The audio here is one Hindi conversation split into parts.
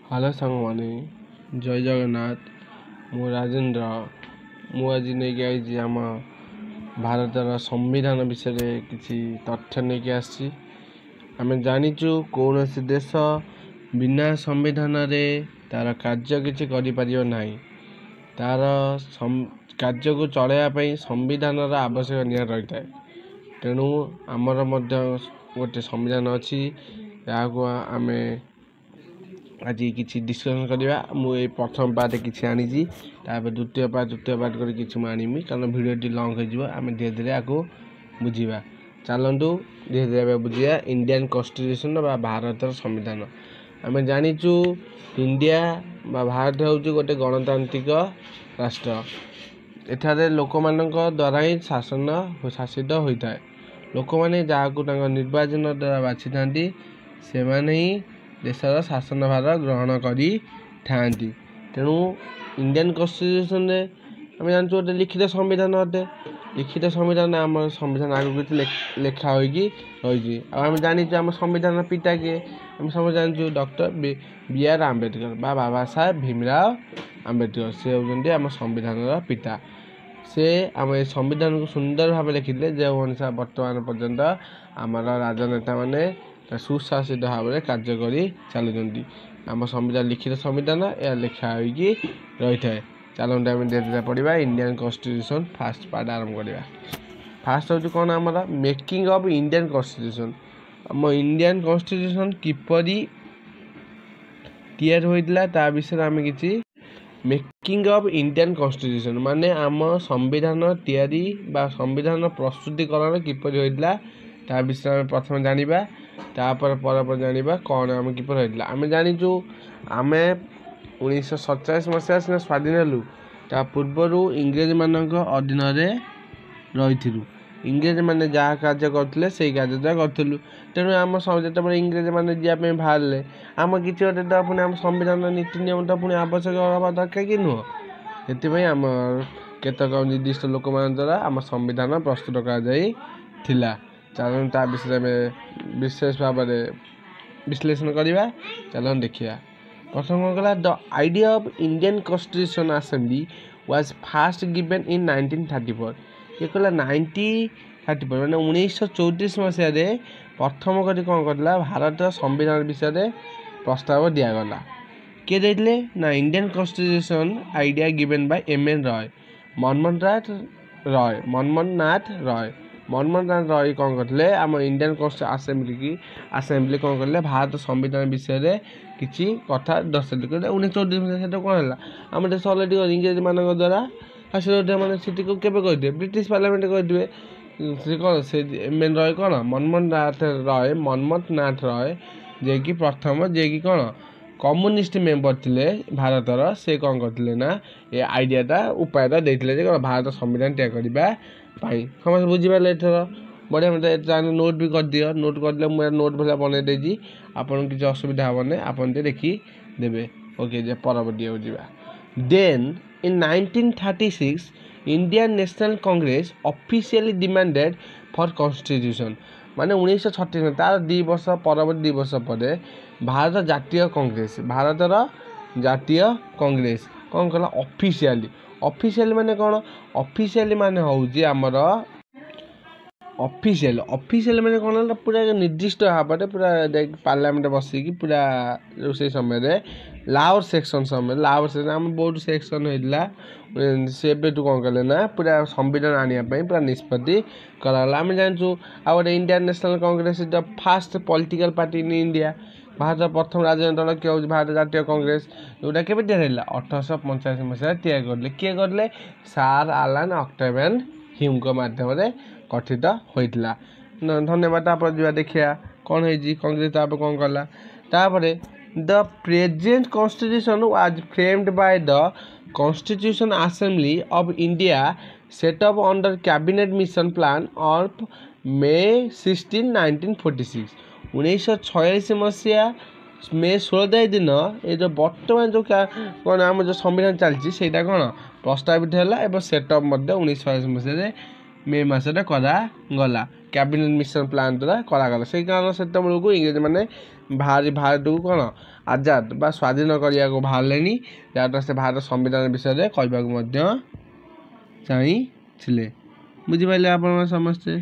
हेलो सांगमाने जय जगन्नाथ मु राजेन्द्र मु आज नहीं आई आम भारतर संविधान विषय किसी तथ्य नहीं आसी आम जाचु कौन देश बिना संविधान रे तार कार्य किसी करना तार कार्य को चलवाई संविधान आवश्यक निया रही है। तेणु आमर गोटे संविधान अच्छी आम आज किसी डिस्कसन करवा मुझे प्रथम पार्ट किसी आनी द्वितीय पार्ट तृतीय पार्ट कर किसी आनमी कारण भिडियो लंग होमें धीरे धीरे आपको बुझा चलतु धीरे धीरे बुझा इंडियन कन्स्टिट्यूशन भारत संविधान आम जाचु इंडिया भारत हूँ गोटे गणतांत्रिक राष्ट्र एठारे लोक मान द्वारा ही शासित होता है। लोक मैंने जहाँ निर्वाचन द्वारा बाछी था से ही देशर शासन भार ग्रहण करी थांती। तेणु इंडियन कन्स्टिट्यूशन रे आम जानते गोटे लिखित संविधान अटे। लिखित संविधान आम संविधान आगे किसी लेखा होगी आम जाचु आम संविधान पिता किए आम सब जानूँ doctor B are Ambedkar Baba Saheb Bhimrao Ambedkar से होती आम संविधान पिता। से आम संविधान को सुंदर भाव लिखिले जो अनुसार बर्तमान पर्यंत आमर राजनेता माने सुशासित भाव में कार्य कर चलुँच। आम संविधान लिखित संविधान यह लेखा हो रही है। चलते आम धीरे धीरे पढ़ा इंडियन कन्स्टिट्यूशन फास्ट पार्ट आरंभ करवा। फास्ट हूँ कौन आम मेकिंग ऑफ इंडियन कन्स्टिट्यूशन आम इंडियन कन्स्टिट्यूशन किपरि तैयार होता ता विषय आम कि मेकिंग ऑफ इंडियन कन्स्टिट्यूशन माने आम संविधान तैयारी बा संविधान प्रस्तुतिकरण किपरि होता ता विषय आम प्रथम जानिबा तापर पर जानिबा कौन आम किपरि होता। आम जाचु आम 1947 मसीहा सिना स्वाधीन हेलु ता पूर्वर इंग्रेज मान अधीन रही इंग्रेज मैंने जहाँ कार्य करते से कार्य करूँ। तेणु आम जो इंग्रेज मैंने जावाई बाहर आम कि गोटे तो पुणी आम संविधान नीति नियम तो पुणी आवश्यक हवा दरकार कि नुह से आम केतक निर्दिष्ट लोक मान द्वारा आम संविधान प्रस्तुत कर चलन ता विषय में विशेष भाव में विश्लेषण करवा। चलन देखिए प्रथम कौन कला the idea of Indian constitution assembly was fast given in 1934। ये कहला 1934 मैंने 1934 मसीह प्रथम कर कौन करला भारत संविधान विषय में प्रस्ताव दिगला किए देते ना Indian constitution idea given by M N. Roy Manmohan Nath Roy कौन करते आम इंडियन असेंबली कौन करले भारत संविधान विषय में किसी कथा दर्शाइले 1934 मसीह कौन है आम देश अलरेडी इंग्रेज मान द्वारा हासिल मैंने सीटी को केवे करदे ब्रिटिश पार्लियामेंट करदे से कौन से एम.एन. रॉय कौन मनमोहन नाथ रॉय जे कि प्रथम जे कि कौन कम्युनिस्ट मेंबर थिले भारतर से कौन करते ना ये आइडियाटा उपायटा देते कौन भारत संविधान तैयार करने समस्त बुझीपारे एथर बढ़िया मतलब नोट भी कर दियो नोट कर मुझे नोट भाया बनई देजी आपन किसी असुविधा हेनी आपन देखीदे। ओके जे परवर्ती जावा then in 1936 Indian National Congress officially demanded for constitution माने 1936 में तार 2 वर्ष परवर्ती 2 वर्ष पर भारत जातीय कांग्रेस कौन कला ऑफिशियली माने कौन ऑफिशियली माने होउजी हमर ऑफिशियल माने कौन पूरा निर्दिष्ट भाव में पूरा पार्लियामेंट बसिकी पूरा से समय लाहौर सेक्शन आम बहुत सेक्शन होता से कौन कले ना पूरा संविधान आने पूरा निष्पत्ति कराला। आम जानूँ आ गए Indian National Congress the fast political party in India Bharat प्रथम राजनीतिक दल किए हूँ भारत जातीय कांग्रेस जोटा के तैयार 1885 मसीह तैयार करले किए करले सार आलान ऑक्टेवियन ह्यूम को माध्यम गठित होता। धन्यवाद आप देखिए कौन है कांग्रेस कौन कला the present constitution was framed by the constitution assembly of India set up under cabinet mission plan of May 16 1946 1946 मसीहा मे 16 दिन ये जो बर्तमान जो कौन आम जो संविधान चलती से कौन प्रस्तावित है सेटअप 1946 मसीह मे मसरे करागला। कैबिनेट मिशन प्लान द्वारा करागला से कारण से इंग्रेज मैंने भारत को कौन आजाद बा स्वाधीन करने को बाहर जहाँ से भारत संविधान विषय कहवाक चाहिए बुझिपारे आप समस्ते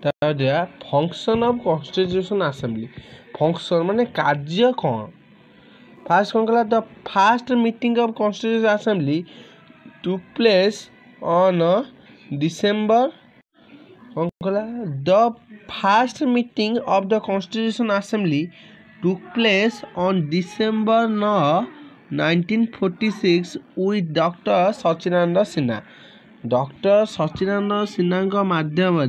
function of constitution assembly function माने कार्य कौन फास्ट कौन कला the first meeting of constitution assembly took place on December कौन कला the first meeting of the constitution assembly took place on December 1946 with doctor Sachchidananda Sinha doctor Sachchidananda Sinha माध्यम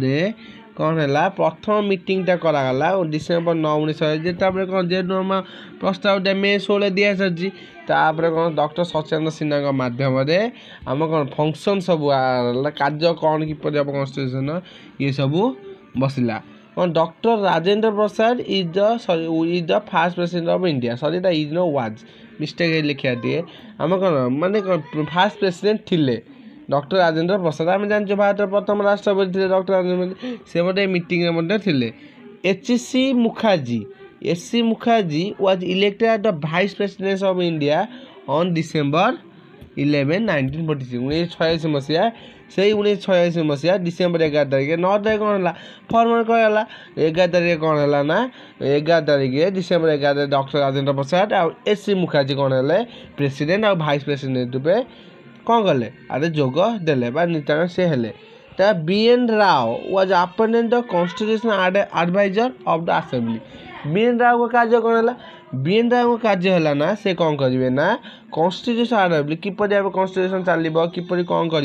कौन है प्रथम मीटिंगटा करागला डिसेंबर 9 19 कौन जेहतु आम प्रस्ताव मे 16 दिया सारी कौन डॉक्टर सचिदानंद सिन्हा माध्यम आम कौन फंक्शन सब कार्य कौन किपर कॉन्स्टिट्यूशन ये सब बसला कौन doctor Rajendra Prasad is the first president of India sorry that is no was mistake लिखा दिए आम कौन माने फास्ट प्रेसिडेंट थिले डॉक्टर राजेंद्र प्रसाद आम जान भारत प्रथम राष्ट्रपति थे डॉक्टर राजेंद्र से गोटे मीटिंग थे H C. Mukherjee was elected as the vice president of India on December 11 1946 1986 मसीहा से 1986 मसीहा डिसेंबर 11 तारीख 9 तारीख कौन है फॉर्मल कहला 11 तारीख कौन है ना 11 तारीख डिसेंबर 11 डॉक्टर राजेंद्र प्रसाद और एच.सी. मुखर्जी कौन है प्रेसिडेंट और वाइस प्रेसिडेंट रूपे कौन कले आरे जोग देले बा नीतांग से हेले ता B N. Rau was appointed the constitution advisor of the assembly B N. Rau को कार्य कौन है बी.एन. राव को कार्य है ना से कौन करेंगे ना कॉन्स्टिट्यूशन असेंबली किपर कॉन्स्टिट्यूशन चलो किपर कौन कर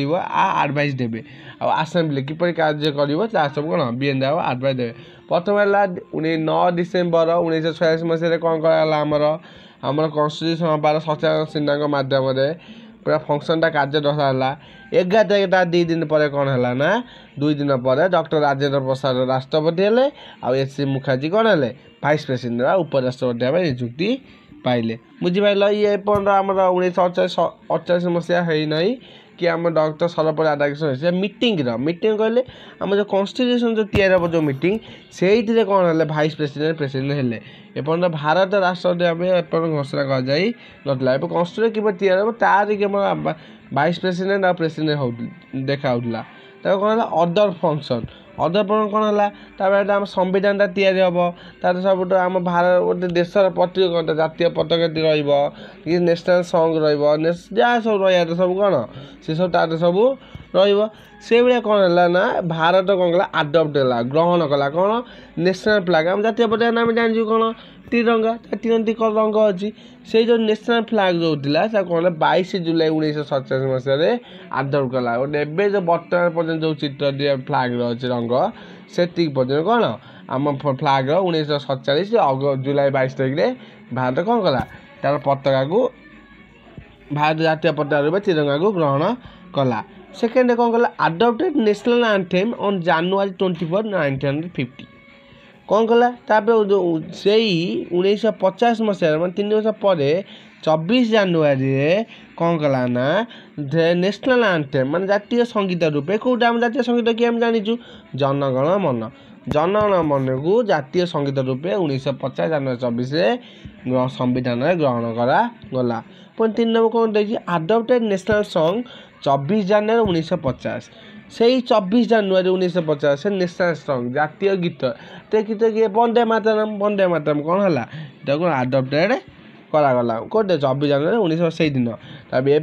एडवाइस देवे आ असेंबली किपर कार्य कर सब कौन बी.एन. राव एडवाइस देवे प्रथम है 9 डिसेंबर 1986 मसीह कौन कराला आमर कॉन्स्टिट्यूशन हबार सचिदानंद सिन्हा माध्यम पूरा फंक्शनटा कार्य दर्शाला 11 तारीख 2 दिन पर कौन है ना 2 दिन पर डॉक्टर राजेंद्र प्रसाद राष्ट्रपति हेले आ एच.सी. मुखर्जी कौन है वाइस प्रेसिडेंट उपराष्ट्रपति भाव निजुक्ति पाइले बुझिपार ये आम 1948 मसीहा है ना कि आम डॉक्टर सर्वपल्ली राधाकृष्णन मीटिंग कहले आम जो कॉन्स्टिट्यूशन जो तैयारी हम जो मीटिंग से कौन है वाइस प्रेसिडेंट हेले एपर्त भारत राष्ट्रपति भाव एपर्त घोषणा कर ना कॉन्स्टिट्यूशन किपर तैयारी हम तार वाइस प्रेसिडेंट और प्रेसिडेंट देखा कौन है अदर फंक्शन कौन है आम संविधान तैयारी हम तार सब आम भारत गोटे देशर प्रतीक जातीय पताका कि नेशनल सॉन्ग रहा सब रहा सब कौन से सब तार सब से भाया कौन है ना भारत कौन कला आडप्ट है ग्रहण कला कौन नेशनल फ्लैग आम जातीय पताका आम जानू कौन तिरंगा 3 रंग अच्छी से जो नेशनल फ्लैग जो था कौन 22 जुलाई 1947 मसीह आडप्ट कला गोटे एवं जो बर्तमान पर्यटन जो चित्र फ्लैग रही रंग से पर्यटन कौन आम फ्लैग 1947 जुलाई 22 तारीख भारत कौन कला तार पताका को भारत जातीय पताका रूप तिरंगा को ग्रहण कला सेकेंड कौन कला adopted national anthem on January 24 1950 कौन कला से 1950 मसीह मैं 3 वर्ष पर 24 जनवरी कौन कला ना नेशनल एंथेम मान जातीय संगीत रूपे कौटा आम जातीय संगीत कि आम जाचु जनगण मन को जातीय संगीत रूपे 1950 जनवरी 24 संविधान ग्रहण करागला पुणी 3 नंबर कौन देखिए अडॉप्टेड नेशनल सॉन्ग 24 जनवरी 1950 से 24 जनवरी 1950 से नेशनल सॉन्ग जातीय गीत गीत किए वंदे मातरम कौन है अडॉप्टेड करागला कौटे 24 जनवरी 1900 से दिन तब ए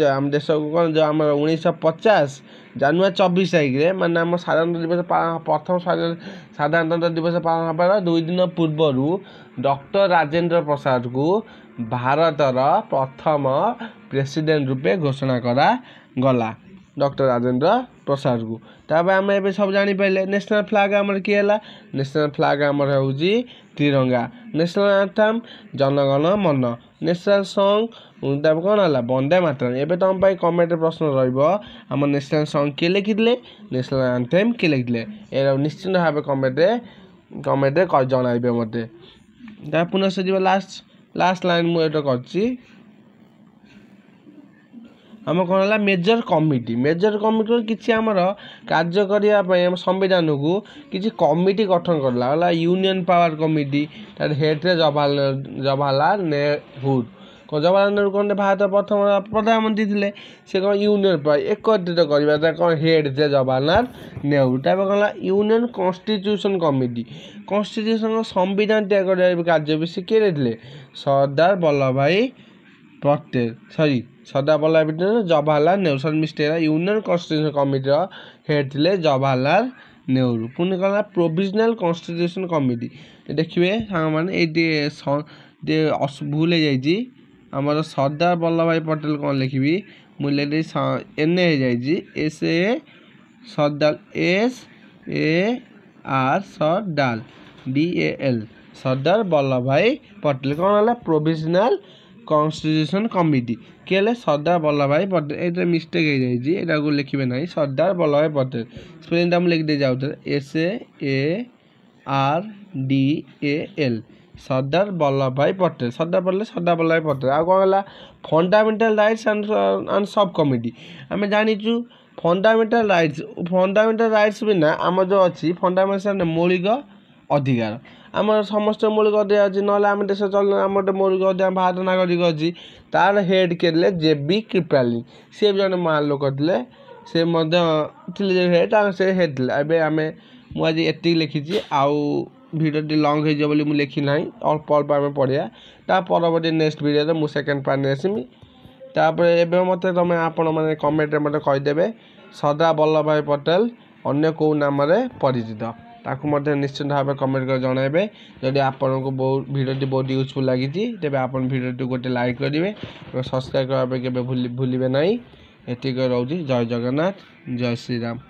आम देश को कौन जो आम 1950 जनवरी 24 तारीख माने आम साधारणतंत्र दिवस प्रथम साधारणतंत्र दिवस पालन होबार 2 दिन पूर्व डॉक्टर राजेंद्र प्रसाद को भारतर प्रथम प्रेसिडेंट रूपे घोषणा करागला डॉक्टर राजेंद्र प्रसाद को तब आम ए सब जापारे नेशनल फ्लैग आमर किए नेशनल फ्लैग आमर हूँ तिरंगा नेशनल एंथम जनगण मन नेशनल सॉन्ग तब कौन है वंदे मातरम एवं तुम कमेंट प्रश्न रम नेशनल सॉन्ग किए लिखिले नेशनल एंथम किए लिखिले ए निश्चित भाव कमेंट जनइबे मत पुनः से लास्ट लाइन मुझे कर आम कौन है मेजर कमिटी किसी आमर कार्य करने संविधान को किसी कमिटी गठन करला यूनियन पावर कमिटी तार हेड रे जवाहरलाल नेहरू जवाहरलाल नेहरू कौन भारत प्रथम प्रधानमंत्री थे से कौन यूनियन पावर एकत्रित करवा कौन हेड थे जवाहरलाल नेहरू तापर कौन यूनियन कॉन्स्टिट्यूशन कमिटी संविधान तैयार कर कार्य भी से किए थे सरदार वल्लभ भाई पटेल सरदार Vallabhbhai Patel Jawaharlal Nehru sir mistake union constitution committee head थे जवाहरलाल नेहरू पुणी कौन प्रोविजनल कॉन्स्टिट्यूशन कमिटी देखिए सांग मैंने ये भूल हो जाइए आमर सरदार वल्लभ भाई पटेल कौन लिखी मुझे N S A Sardar SAR Sardar DAL Sardar Vallabhbhai Patel कौन है प्रोविजनल कॉन्स्टिट्यूशन कमिटी किए सरदार वल्लभ भाई पटेल ये मिस्टेक हो जाए लिखे ना सरदार वल्लभ भाई पटेल स्पेलिंग मुझे लिख दे जाऊँ SARDAL सरदार वल्लभ भाई पटेल सरदार वल्लभ भाई पटेल आ कौन है फंडामेंटल राइट्स एंड सब कमिटी आम जाचु फंडामेंटल राइट्स बिना आम जो अच्छी फंडामेंटल मौलिक अधिकार आम समस्त मौलिक अधिकार अच्छी ना आम देश चल आम मौलिक अधिकार भारत नागरिक अच्छी तार हेड के JB कृपलानी सी भी जन महान लोक थे से हेड से हेड थे आम मुझे एति लिखी आउ भिडियोटी लंग हो मुझे लिखी ना अल्प अल्प आम पढ़िया ता परवर्ती नेक्स्ट भिडियो मुझे सेकेंड पार्ट नहीं आसमी तापर एवं मत तुम आपण मैंने कमेंट मत कहीदेवे सरदार वल्लभ भाई पटेल अन्य कौ नाम परिचित ताकू निश्चित भाव कमेंट कर जनइबे जदि आपन को बहुत भिडियोटी बहुत यूजफुल लगी तेज आप भिडियोटी गोटे लाइक करेंगे सब्सक्राइब करने के भूलिए ना ये रोचे जय जगन्नाथ जय श्री राम।